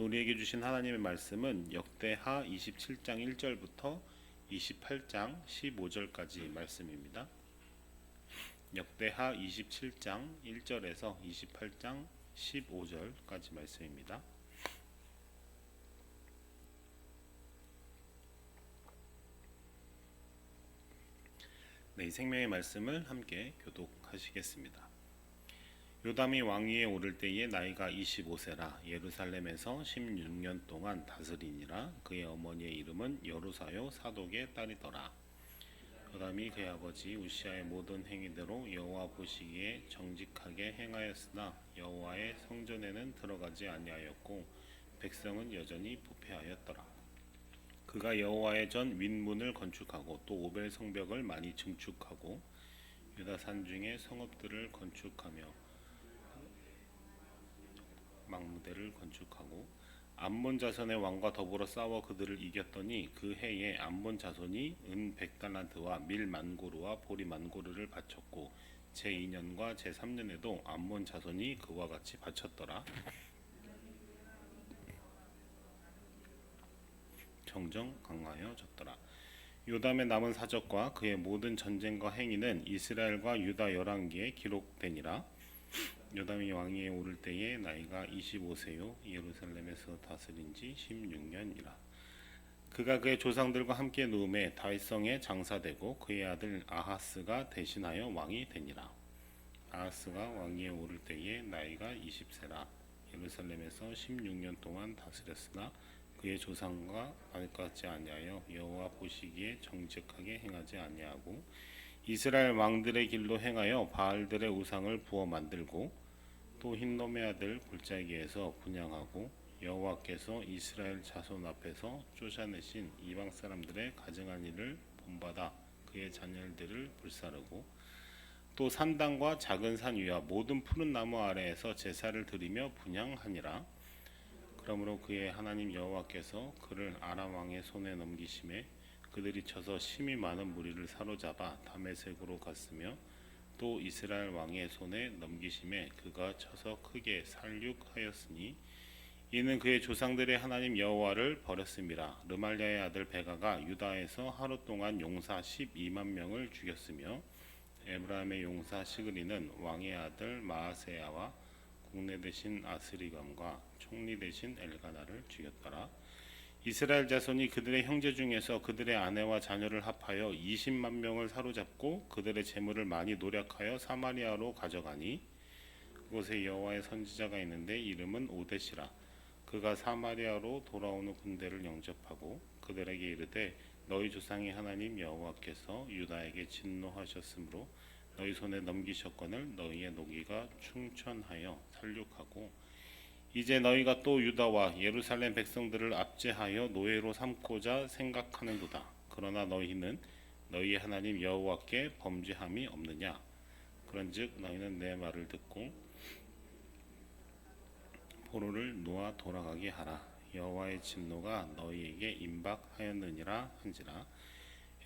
우리에게 주신 하나님의 말씀은 역대하 27장 1절부터 28장 15절까지 말씀입니다. 역대하 27장 1절에서 28장 15절까지 말씀입니다. 네, 이 생명의 말씀을 함께 교독하시겠습니다. 요담이 왕위에 오를 때에 나이가 25세라 예루살렘에서 16년 동안 다스리니라. 그의 어머니의 이름은 여루사요 사독의 딸이더라. 요담이 그의 아버지 우시아의 모든 행위대로 여호와 보시기에 정직하게 행하였으나 여호와의 성전에는 들어가지 아니하였고 백성은 여전히 부패하였더라. 그가 여호와의 전 윗문을 건축하고 또 오벨 성벽을 많이 증축하고 유다 산중의 성읍들을 건축하며 망무대를 건축하고 암몬 자손의 왕과 더불어 싸워 그들을 이겼더니 그 해에 암몬 자손이 은 100달란트와 밀 만고르와 보리 만고르를 바쳤고 제2년과 제3년에도 암몬 자손이 그와 같이 바쳤더라. 정정 강하여졌더라. 요담의 남은 사적과 그의 모든 전쟁과 행위는 이스라엘과 유다 열왕기에 기록되니라. 요담이 왕위에 오를 때에 나이가 25세요 예루살렘에서 다스린 지 16년이라. 그가 그의 조상들과 함께 누움에 다윗성에 장사되고 그의 아들 아하스가 대신하여 왕이 되니라. 아하스가 왕위에 오를 때에 나이가 20세라 예루살렘에서 16년 동안 다스렸으나 그의 조상과 같지 아니하여 여호와 보시기에 정직하게 행하지 아니하고 이스라엘 왕들의 길로 행하여 바알들의 우상을 부어 만들고 또 흰놈의 아들 골짜기에서 분향하고 여호와께서 이스라엘 자손 앞에서 쫓아내신 이방 사람들의 가증한 일을 본받아 그의 자녀들을 불사르고 또 산당과 작은 산 위와 모든 푸른 나무 아래에서 제사를 드리며 분향하니라. 그러므로 그의 하나님 여호와께서 그를 아람 왕의 손에 넘기심에 그들이 쳐서 심히 많은 무리를 사로잡아 다메섹으로 갔으며 또 이스라엘 왕의 손에 넘기심에 그가 쳐서 크게 살육하였으니 이는 그의 조상들의 하나님 여호와를 버렸음이라. 르말랴의 아들 베가가 유다에서 하루 동안 용사 12만 명을 죽였으며 에브라임의 용사 시그리는 왕의 아들 마아세야와 국내 대신 아스리감과 총리 대신 엘가나를 죽였더라. 이스라엘 자손이 그들의 형제 중에서 그들의 아내와 자녀를 합하여 20만 명을 사로잡고 그들의 재물을 많이 노력하여 사마리아로 가져가니 그곳에 여호와의 선지자가 있는데 이름은 오뎃이라. 그가 사마리아로 돌아오는 군대를 영접하고 그들에게 이르되 너희 조상의 하나님 여호와께서 유다에게 진노하셨으므로 너희 손에 넘기셨거늘 너희의 노기가 충천하여 살육하고 이제 너희가 또 유다와 예루살렘 백성들을 압제하여 노예로 삼고자 생각하는도다. 그러나 너희는 너희의 하나님 여호와께 범죄함이 없느냐? 그런즉 너희는 내 말을 듣고 포로를 놓아 돌아가게 하라. 여호와의 진노가 너희에게 임박하였느니라 한지라.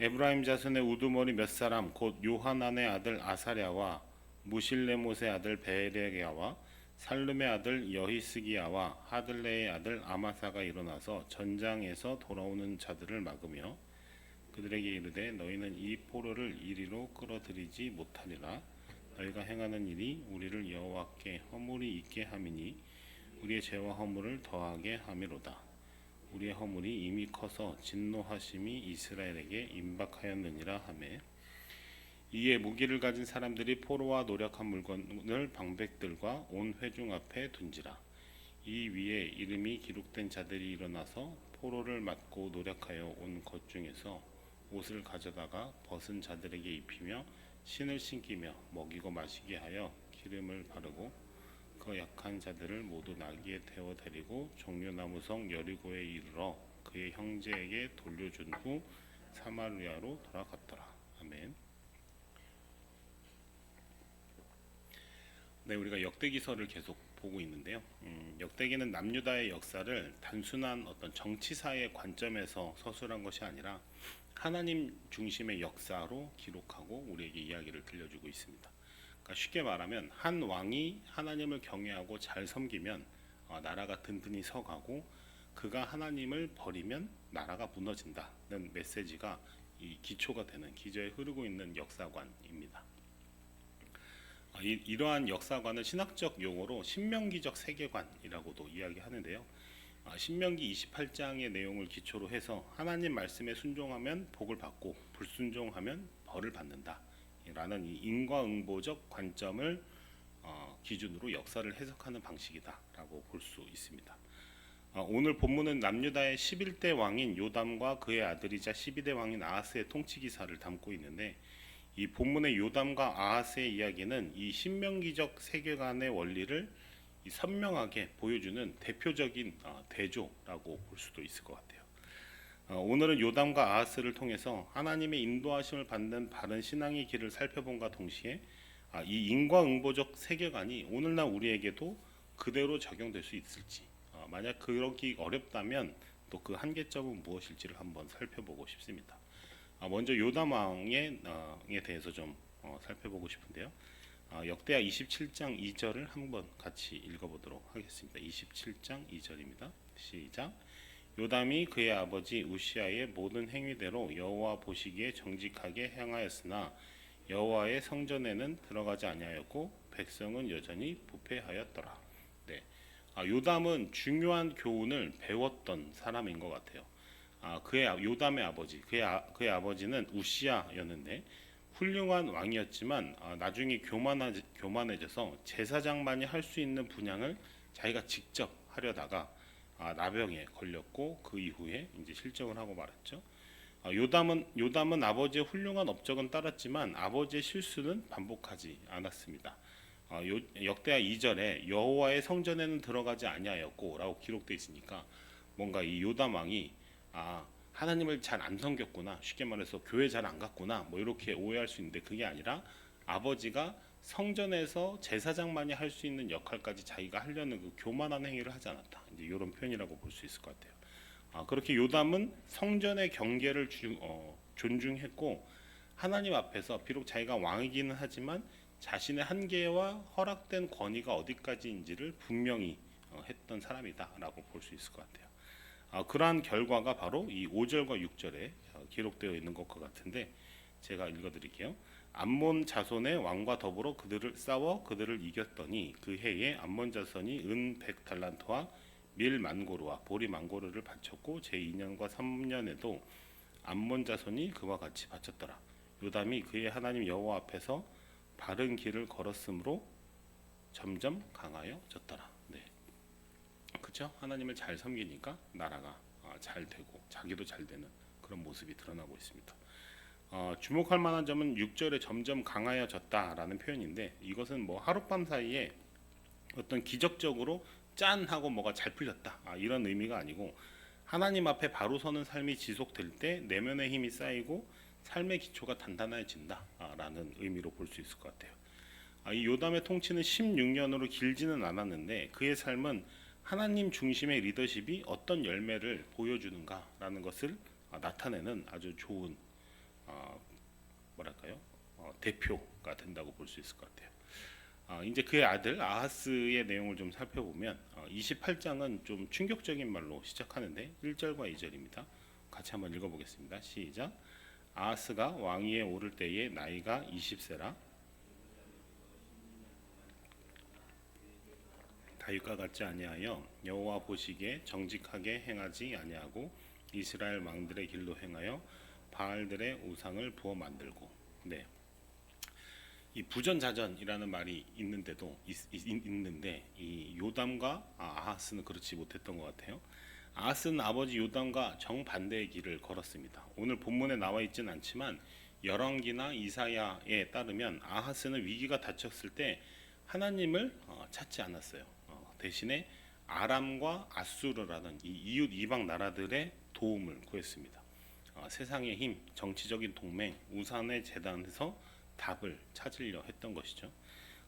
에브라임 자손의 우두머리 몇 사람 곧 요하난의 아들 아사랴와 무실레못의 아들 베레게야와 살룸의 아들 여히스기야와 하들레의 아들 아마사가 일어나서 전장에서 돌아오는 자들을 막으며 그들에게 이르되 너희는 이 포로를 이리로 끌어들이지 못하리라. 너희가 행하는 일이 우리를 여호와께 허물이 있게 함이니 우리의 죄와 허물을 더하게 함이로다. 우리의 허물이 이미 커서 진노하심이 이스라엘에게 임박하였느니라 하매 이에 무기를 가진 사람들이 포로와 노력한 물건을 방백들과 온 회중 앞에 둔지라. 이 위에 이름이 기록된 자들이 일어나서 포로를 맞고 노력하여 온 것 중에서 옷을 가져다가 벗은 자들에게 입히며 신을 신기며 먹이고 마시게 하여 기름을 바르고 그 약한 자들을 모두 나귀에 태워 데리고 종려나무성 여리고에 이르러 그의 형제에게 돌려준 후 사마리아로 돌아갔더라. 아멘. 네, 우리가 역대기서를 계속 보고 있는데요. 역대기는 남유다의 역사를 단순한 어떤 정치사의 관점에서 서술한 것이 아니라 하나님 중심의 역사로 기록하고 우리에게 이야기를 들려주고 있습니다. 그러니까 쉽게 말하면 한 왕이 하나님을 경외하고 잘 섬기면 나라가 든든히 서가고 그가 하나님을 버리면 나라가 무너진다는 메시지가 이 기초가 되는 기저에 흐르고 있는 역사관입니다. 이러한 역사관을 신학적 용어로 신명기적 세계관이라고도 이야기하는데요. 신명기 28장의 내용을 기초로 해서 하나님 말씀에 순종하면 복을 받고 불순종하면 벌을 받는다 라는 이 인과응보적 관점을 기준으로 역사를 해석하는 방식이다라고 볼 수 있습니다. 오늘 본문은 남유다의 11대 왕인 요담과 그의 아들이자 12대 왕인 아하스의 통치 기사를 담고 있는데, 이 본문의 요담과 아하스의 이야기는 이 신명기적 세계관의 원리를 선명하게 보여주는 대표적인 대조라고 볼 수도 있을 것 같아요. 오늘은 요담과 아하스를 통해서 하나님의 인도하심을 받는 바른 신앙의 길을 살펴본과 동시에 이 인과응보적 세계관이 오늘날 우리에게도 그대로 적용될 수 있을지, 만약 그러기 어렵다면 또 그 한계점은 무엇일지를 한번 살펴보고 싶습니다. 먼저 요담 왕에 대해서 좀 살펴보고 싶은데요. 역대하 27장 2절을 한번 같이 읽어보도록 하겠습니다. 27장 2절입니다. 시작. 요담이 그의 아버지 우시아의 모든 행위대로 여호와 보시기에 정직하게 행하였으나 여호와의 성전에는 들어가지 아니하였고 백성은 여전히 부패하였더라. 네, 요담은 중요한 교훈을 배웠던 사람인 것 같아요. 요담의 아버지, 그의 아버지는 우시아였는데 훌륭한 왕이었지만 나중에 교만해져서 제사장만이 할 수 있는 분향을 자기가 직접 하려다가 나병에 걸렸고 그 이후에 이제 실정을 하고 말았죠. 요담은 아버지의 훌륭한 업적은 따랐지만 아버지의 실수는 반복하지 않았습니다. 역대하 2절에 여호와의 성전에는 들어가지 아니하였고라고 기록되어 있으니까 뭔가 이 요담 왕이 하나님을 잘 안 섬겼구나, 쉽게 말해서 교회 잘 안 갔구나, 뭐 이렇게 오해할 수 있는데, 그게 아니라 아버지가 성전에서 제사장만이 할 수 있는 역할까지 자기가 하려는 그 교만한 행위를 하지 않았다, 이제 이런 표현이라고 볼 수 있을 것 같아요. 그렇게 요담은 성전의 경계를 존중했고 하나님 앞에서 비록 자기가 왕이기는 하지만 자신의 한계와 허락된 권위가 어디까지인지를 분명히 했던 사람이다라고 볼 수 있을 것 같아요. 그러한 결과가 바로 이 5절과 6절에 기록되어 있는 것과 같은데, 제가 읽어드릴게요. 암몬 자손의 왕과 더불어 그들을 싸워 그들을 이겼더니 그 해에 암몬 자손이 은 100달란트와 밀 만고르와 보리 만고르를 바쳤고 제2년과 3년에도 암몬 자손이 그와 같이 바쳤더라. 요담이 그의 하나님 여호와 앞에서 바른 길을 걸었으므로 점점 강하여졌더라. 네, 그렇죠? 하나님을 잘 섬기니까 나라가 잘 되고 자기도 잘 되는 그런 모습이 드러나고 있습니다. 주목할 만한 점은 6절에 점점 강하여졌다라는 표현인데, 이것은 뭐 하룻밤 사이에 어떤 기적적으로 짠 하고 뭐가 잘 풀렸다 이런 의미가 아니고, 하나님 앞에 바로 서는 삶이 지속될 때 내면의 힘이 쌓이고 삶의 기초가 단단해진다라는 의미로 볼 수 있을 것 같아요. 이 요담의 통치는 16년으로 길지는 않았는데 그의 삶은 하나님 중심의 리더십이 어떤 열매를 보여주는가라는 것을 나타내는 아주 좋은 대표가 된다고 볼 수 있을 것 같아요. 이제 그의 아들 아하스의 내용을 좀 살펴보면 28장은 좀 충격적인 말로 시작하는데 1절과 2절입니다. 같이 한번 읽어보겠습니다. 시작. 아하스가 왕위에 오를 때에 나이가 20세라 다윗과 같지 아니하여 여호와 보시기에 정직하게 행하지 아니하고 이스라엘 왕들의 길로 행하여 바알들의 우상을 부어 만들고. 네, 이 부전자전이라는 말이 있는데 이 요담과 아하스는 그렇지 못했던 것 같아요. 아하스는 아버지 요담과 정반대의 길을 걸었습니다. 오늘 본문에 나와 있지는 않지만 열왕기나 이사야에 따르면 아하스는 위기가 닥쳤을 때 하나님을 찾지 않았어요. 대신에 아람과 아수르라는 이 이웃 이방 나라들의 도움을 구했습니다. 세상의 힘, 정치적인 동맹, 우상의 재단에서 답을 찾으려 했던 것이죠.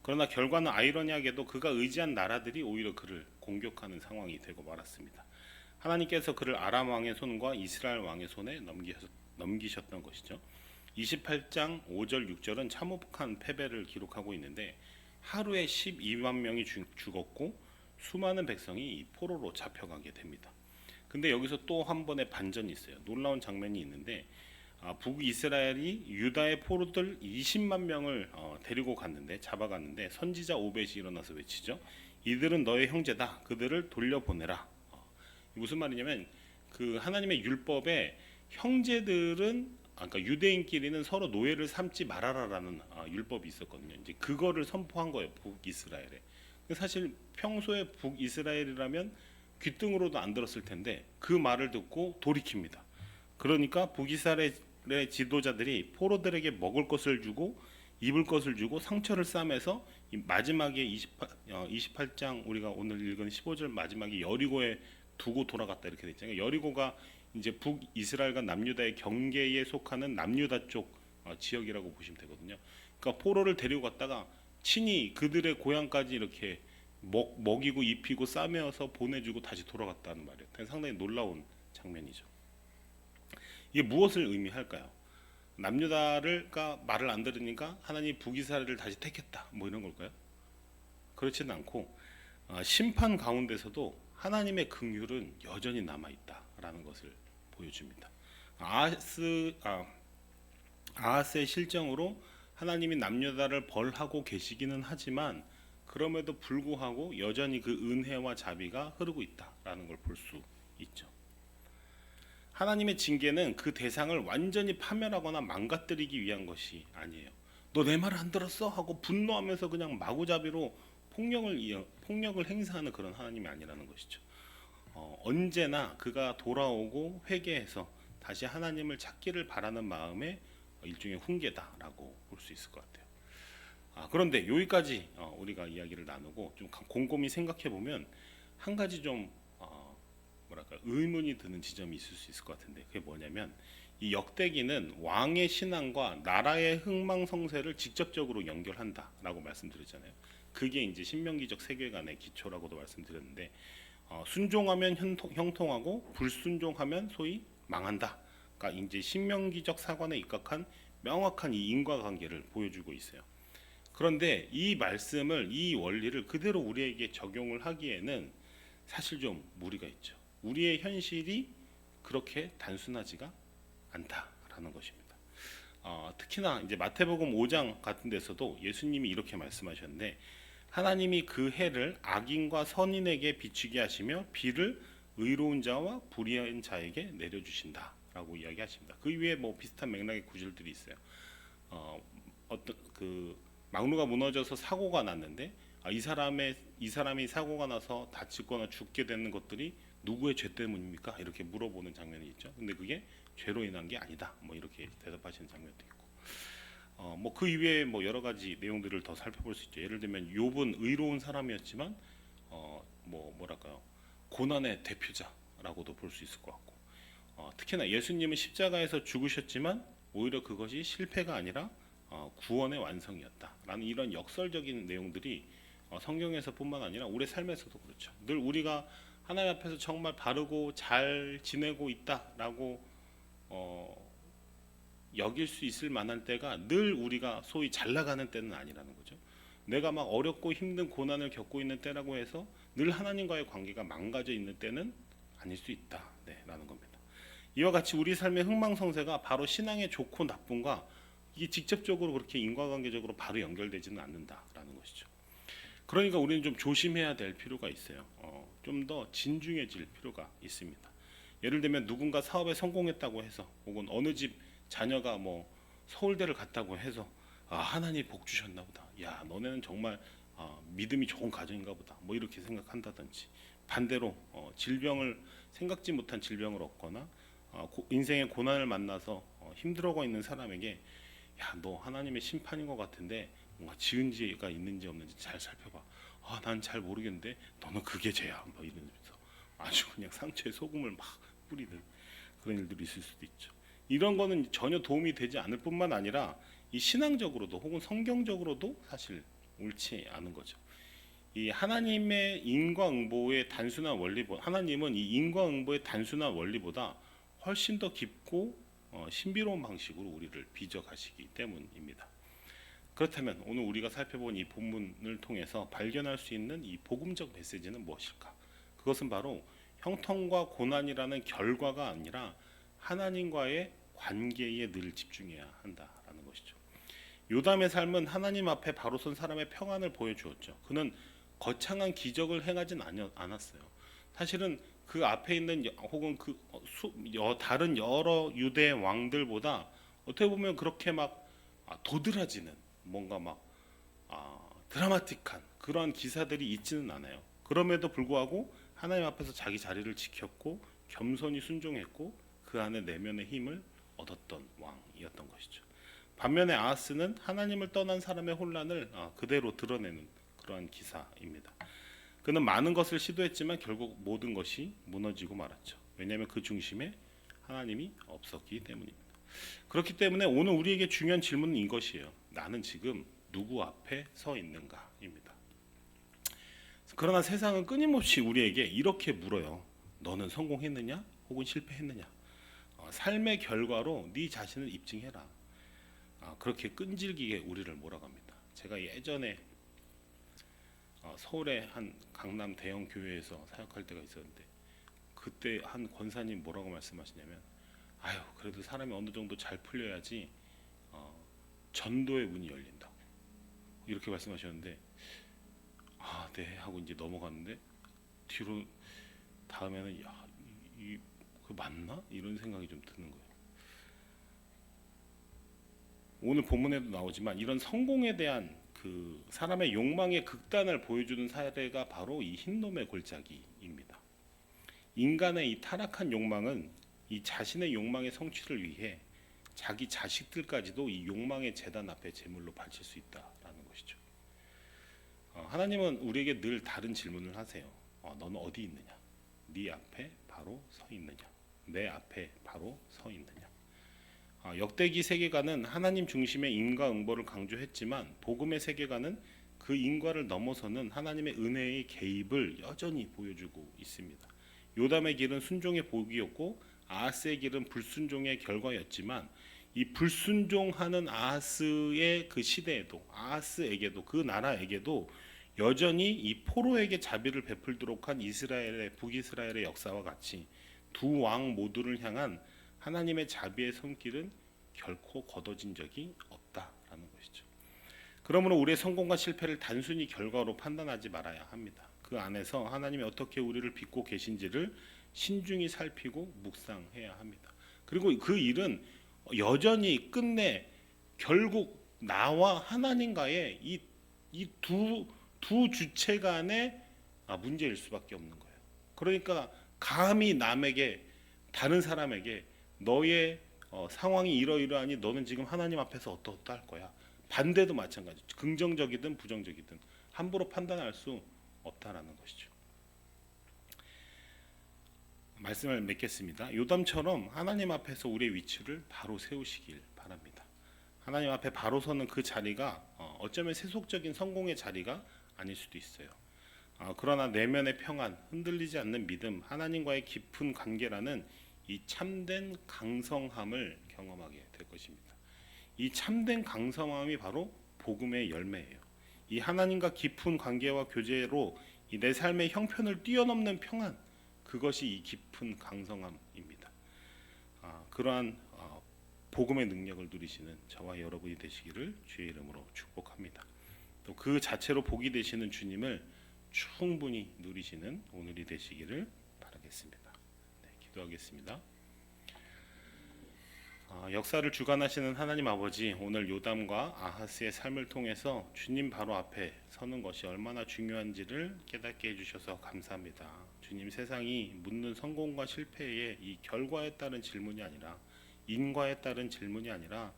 그러나 결과는 아이러니하게도 그가 의지한 나라들이 오히려 그를 공격하는 상황이 되고 말았습니다. 하나님께서 그를 아람 왕의 손과 이스라엘 왕의 손에 넘기셨던 것이죠. 28장 5절 6절은 참혹한 패배를 기록하고 있는데 하루에 12만 명이 죽었고 수많은 백성이 이 포로로 잡혀가게 됩니다. 근데 여기서 또 한 번의 반전이 있어요. 놀라운 장면이 있는데 북이스라엘이 유다의 포로들 20만 명을 데리고 갔는데 잡아갔는데 선지자 오벳이 일어나서 외치죠. 이들은 너의 형제다. 그들을 돌려보내라. 무슨 말이냐면 그 하나님의 율법에 형제들은 그러니까 유대인끼리는 서로 노예를 삼지 말아라라는 율법이 있었거든요. 이제 그거를 선포한 거예요. 북이스라엘에. 사실 평소에 북이스라엘이라면 귀등으로도 안 들었을 텐데 그 말을 듣고 돌이킵니다. 그러니까 북이스라엘의 지도자들이 포로들에게 먹을 것을 주고 입을 것을 주고 상처를 싸매서 마지막에 28장 우리가 오늘 읽은 15절 마지막에 여리고에 두고 돌아갔다 이렇게 돼 있잖아요. 여리고가 이제 북이스라엘과 남유다의 경계에 속하는 남유다 쪽 지역이라고 보시면 되거든요. 그러니까 포로를 데리고 갔다가 친히 그들의 고향까지 이렇게 먹이고 입히고 싸매어서 보내주고 다시 돌아갔다는 말이에요. 상당히 놀라운 장면이죠. 이게 무엇을 의미할까요? 남유다가 말을 안 들으니까 하나님이 북이스라엘을 다시 택했다 뭐 이런 걸까요? 그렇지는 않고 심판 가운데서도 하나님의 긍휼은 여전히 남아있다라는 것을 보여줍니다. 아하스의 실정으로 하나님이 남유다를 벌하고 계시기는 하지만 그럼에도 불구하고 여전히 그 은혜와 자비가 흐르고 있다라는 걸 볼 수 있죠. 하나님의 징계는 그 대상을 완전히 파멸하거나 망가뜨리기 위한 것이 아니에요. 너 내 말 안 들었어? 하고 분노하면서 그냥 마구잡이로 폭력을 행사하는 그런 하나님이 아니라는 것이죠. 언제나 그가 돌아오고 회개해서 다시 하나님을 찾기를 바라는 마음의 일종의 훈계다라고 볼 수 있을 것 같아요. 그런데 여기까지 우리가 이야기를 나누고 좀 곰곰이 생각해 보면 한 가지 좀 의문이 드는 지점이 있을 수 있을 것 같은데 그게 뭐냐면 이 역대기는 왕의 신앙과 나라의 흥망성쇠를 직접적으로 연결한다라고 말씀드렸잖아요. 그게 이제 신명기적 세계관의 기초라고도 말씀드렸는데 순종하면 형통하고 불순종하면 소위 망한다. 그러니까 이제 신명기적 사관에 입각한 명확한 이 인과관계를 보여주고 있어요. 그런데 이 말씀을 이 원리를 그대로 우리에게 적용을 하기에는 사실 좀 무리가 있죠. 우리의 현실이 그렇게 단순하지가 않다라는 것입니다. 특히나 이제 마태복음 5장 같은 데서도 예수님이 이렇게 말씀하셨는데 하나님이 그 해를 악인과 선인에게 비추게 하시며 비를 의로운 자와 불의한 자에게 내려주신다라고 이야기하십니다. 그 위에 뭐 비슷한 맥락의 구절들이 있어요. 어떤 그 망루가 무너져서 사고가 났는데 이 사람이 사고가 나서 다치거나 죽게 되는 것들이 누구의 죄 때문입니까? 이렇게 물어보는 장면이 있죠. 근데 그게 죄로 인한 게 아니다. 뭐 이렇게 대답하시는 장면도 있고. 뭐 그 이외에 뭐 여러 가지 내용들을 더 살펴볼 수 있죠. 예를 들면 욥은 의로운 사람이었지만 뭐랄까요? 고난의 대표자라고도 볼 수 있을 것 같고. 특히나 예수님은 십자가에서 죽으셨지만 오히려 그것이 실패가 아니라 구원의 완성이었다라는 이런 역설적인 내용들이 성경에서뿐만 아니라 우리 삶에서도 그렇죠. 늘 우리가 하나님 앞에서 정말 바르고 잘 지내고 있다라고 여길 수 있을 만한 때가 늘 우리가 소위 잘 나가는 때는 아니라는 거죠. 내가 막 어렵고 힘든 고난을 겪고 있는 때라고 해서 늘 하나님과의 관계가 망가져 있는 때는 아닐 수 있다. 라는 겁니다. 이와 같이 우리 삶의 흥망성쇠가 바로 신앙의 좋고 나쁨과 이게 직접적으로 그렇게 인과관계적으로 바로 연결되지는 않는다라는 것이죠. 그러니까 우리는 좀 조심해야 될 필요가 있어요. 좀 더 진중해질 필요가 있습니다. 예를 들면 누군가 사업에 성공했다고 해서 혹은 어느 집 자녀가 뭐 서울대를 갔다고 해서 하나님 복 주셨나 보다. 야 너네는 정말 믿음이 좋은 가정인가 보다. 뭐 이렇게 생각한다든지 반대로 생각지 못한 질병을 얻거나 인생의 고난을 만나서 힘들어하고 있는 사람에게 야 너 하나님의 심판인 것 같은데 뭔가 지은 죄가 있는지 없는지 잘 살펴봐. 난 잘 모르겠는데 너는 그게 죄야. 뭐 이러면서 아주 그냥 상처에 소금을 막 뿌리는 그런 일들이 있을 수도 있죠. 이런 거는 전혀 도움이 되지 않을 뿐만 아니라 이 신앙적으로도 혹은 성경적으로도 사실 옳지 않은 거죠. 이 하나님의 인과응보의 단순한 원리보다 하나님은 이 인과응보의 단순한 원리보다 훨씬 더 깊고 신비로운 방식으로 우리를 빚어가시기 때문입니다. 그렇다면 오늘 우리가 살펴본 이 본문을 통해서 발견할 수 있는 이 복음적 메시지는 무엇일까? 그것은 바로 형통과 고난이라는 결과가 아니라 하나님과의 관계에 늘 집중해야 한다라는 것이죠. 요담의 삶은 하나님 앞에 바로 선 사람의 평안을 보여주었죠. 그는 거창한 기적을 행하진 않았어요. 사실은 그 앞에 있는 혹은 다른 여러 유대 왕들보다 어떻게 보면 그렇게 막 도드라지는 뭔가 막 드라마틱한 그러한 기사들이 있지는 않아요. 그럼에도 불구하고 하나님 앞에서 자기 자리를 지켰고 겸손히 순종했고 그 안에 내면의 힘을 얻었던 왕이었던 것이죠. 반면에 아하스는 하나님을 떠난 사람의 혼란을 그대로 드러내는 그러한 기사입니다. 그는 많은 것을 시도했지만 결국 모든 것이 무너지고 말았죠. 왜냐하면 그 중심에 하나님이 없었기 때문입니다. 그렇기 때문에 오늘 우리에게 중요한 질문은 이것이에요. 나는 지금 누구 앞에 서 있는가입니다. 그러나 세상은 끊임없이 우리에게 이렇게 물어요. 너는 성공했느냐? 혹은 실패했느냐? 삶의 결과로 네 자신을 입증해라. 그렇게 끈질기게 우리를 몰아갑니다. 제가 예전에 서울의 한 강남 대형 교회에서 사역할 때가 있었는데 그때 한 권사님 뭐라고 말씀하시냐면 그래도 사람이 어느 정도 잘 풀려야지 전도의 문이 열린다고 이렇게 말씀하셨는데 네 하고 이제 넘어갔는데 뒤로 다음에는 그 맞나? 이런 생각이 좀 드는 거예요. 오늘 본문에도 나오지만 이런 성공에 대한 그 사람의 욕망의 극단을 보여주는 사례가 바로 이 흰놈의 골짜기입니다. 인간의 이 타락한 욕망은 이 자신의 욕망의 성취를 위해 자기 자식들까지도 이 욕망의 제단 앞에 제물로 바칠 수 있다라는 것이죠. 하나님은 우리에게 늘 다른 질문을 하세요. 너는 어디 있느냐? 네 앞에 바로 서 있느냐? 내 앞에 바로 서 있느냐? 역대기 세계관은 하나님 중심의 인과응보를 강조했지만 복음의 세계관은 그 인과를 넘어서는 하나님의 은혜의 개입을 여전히 보여주고 있습니다. 요담의 길은 순종의 복이었고 아하스의 길은 불순종의 결과였지만 이 불순종하는 아하스의 그 시대에도 아하스에게도 그 나라에게도 여전히 이 포로에게 자비를 베풀도록 한 이스라엘의 북이스라엘의 역사와 같이 두 왕 모두를 향한 하나님의 자비의 손길은 결코 걷어진 적이 없다라는 것이죠. 그러므로 우리의 성공과 실패를 단순히 결과로 판단하지 말아야 합니다. 그 안에서 하나님이 어떻게 우리를 빚고 계신지를 신중히 살피고 묵상해야 합니다. 그리고 그 일은 여전히 끝내 결국 나와 하나님과의 이 두 주체 간의 문제일 수밖에 없는 거예요. 그러니까 감히 남에게 다른 사람에게 너의 상황이 이러이러하니 너는 지금 하나님 앞에서 어떠할 거야. 반대도 마찬가지. 긍정적이든 부정적이든 함부로 판단할 수 없다라는 것이죠. 말씀을 맺겠습니다. 요담처럼 하나님 앞에서 우리의 위치를 바로 세우시길 바랍니다. 하나님 앞에 바로 서는 그 자리가 어쩌면 세속적인 성공의 자리가 아닐 수도 있어요. 그러나 내면의 평안, 흔들리지 않는 믿음, 하나님과의 깊은 관계라는 이 참된 강성함을 경험하게 될 것입니다. 이 참된 강성함이 바로 복음의 열매예요. 이 하나님과 깊은 관계와 교제로 이 내 삶의 형편을 뛰어넘는 평안, 그것이 이 깊은 강성함입니다. 그러한 복음의 능력을 누리시는 저와 여러분이 되시기를 주의 이름으로 축복합니다. 또 그 자체로 복이 되시는 주님을 충분히 누리시는 오늘이 되시기를 바라겠습니다. 네, 기도하겠습니다. 역사를 주관하시는 하나님 아버지, 오늘 요담과 아하스의 삶을 통해서 주님 바로 앞에 서는 것이 얼마나 중요한지를 깨닫게 해주셔서 감사합니다. 주님, 세상이 묻는 성공과 실패의 이 결과에 따른 질문이 아니라 인과에 따른 질문이 아니라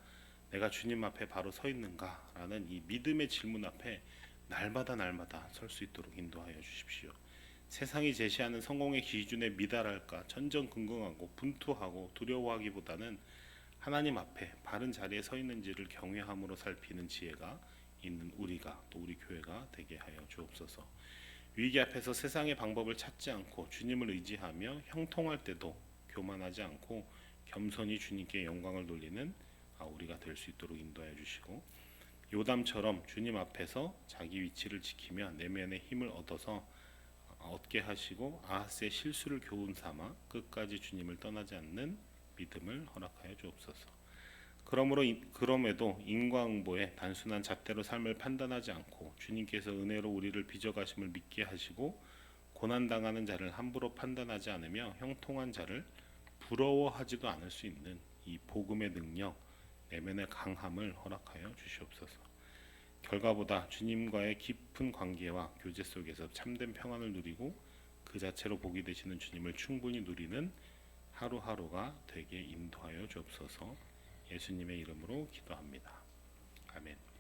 내가 주님 앞에 바로 서 있는가라는 이 믿음의 질문 앞에 날마다 설 수 있도록 인도하여 주십시오. 세상이 제시하는 성공의 기준에 미달할까 전전긍긍하고 분투하고 두려워하기보다는 하나님 앞에 바른 자리에 서 있는지를 경외함으로 살피는 지혜가 있는 우리가 또 우리 교회가 되게 하여 주옵소서. 위기 앞에서 세상의 방법을 찾지 않고 주님을 의지하며 형통할 때도 교만하지 않고 겸손히 주님께 영광을 돌리는 우리가 될 수 있도록 인도하여 주시고 요담처럼 주님 앞에서 자기 위치를 지키며 내면의 힘을 얻게 하시고 아하스의 실수를 교훈 삼아 끝까지 주님을 떠나지 않는 믿음을 허락하여 주옵소서. 그럼에도 인과응보에 단순한 잣대로 삶을 판단하지 않고 주님께서 은혜로 우리를 빚어가심을 믿게 하시고 고난당하는 자를 함부로 판단하지 않으며 형통한 자를 부러워하지도 않을 수 있는 이 복음의 능력, 내면의 강함을 허락하여 주시옵소서. 결과보다 주님과의 깊은 관계와 교제 속에서 참된 평안을 누리고 그 자체로 복이 되시는 주님을 충분히 누리는 하루하루가 되게 인도하여 주옵소서. 예수님의 이름으로 기도합니다. 아멘.